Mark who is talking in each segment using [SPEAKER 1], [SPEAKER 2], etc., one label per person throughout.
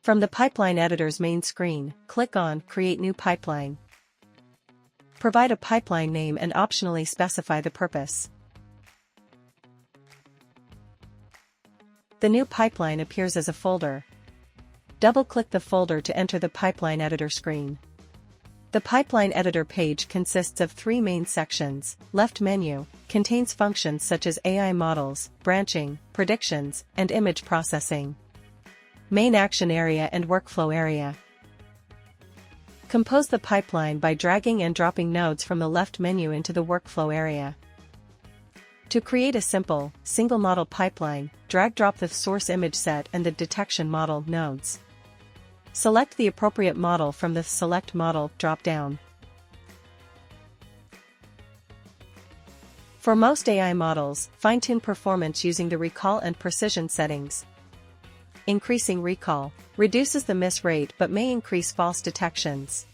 [SPEAKER 1] From the Pipeline Editor's main screen, click on Create New Pipeline. Provide a pipeline name and optionally specify the purpose. The new pipeline appears as a folder. Double-click the folder to enter the Pipeline Editor screen. The Pipeline Editor page consists of 3 main sections. Left menu contains functions such as AI models, branching, predictions, and image processing. Main action area and workflow area. Compose the pipeline by dragging and dropping nodes from the left menu into the workflow area. To create a simple, single model pipeline, drag-drop the source image set and the detection model nodes. Select the appropriate model from the Select Model drop-down. For most AI models, fine-tune performance using the recall and precision settings. Increasing recall reduces the miss rate but may increase false detections.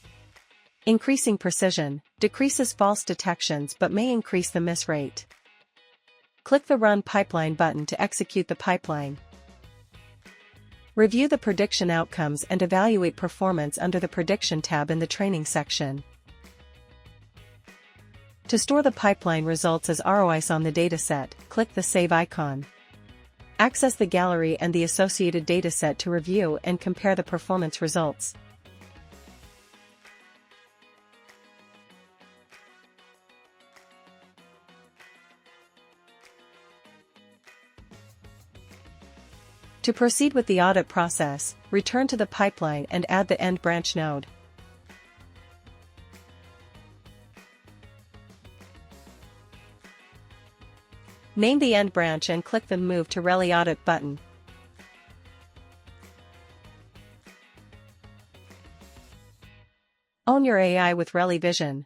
[SPEAKER 1] Increasing precision decreases false detections but may increase the miss rate. Click the Run Pipeline button to execute the pipeline. Review the prediction outcomes and evaluate performance under the Prediction tab in the Training section. To store the pipeline results as ROIs on the dataset, click the Save icon. Access the gallery and the associated dataset to review and compare the performance results. To proceed with the audit process, return to the pipeline and add the end branch node. Name the end branch and click the Move to Reli Audit button. Own your AI with ReliVision.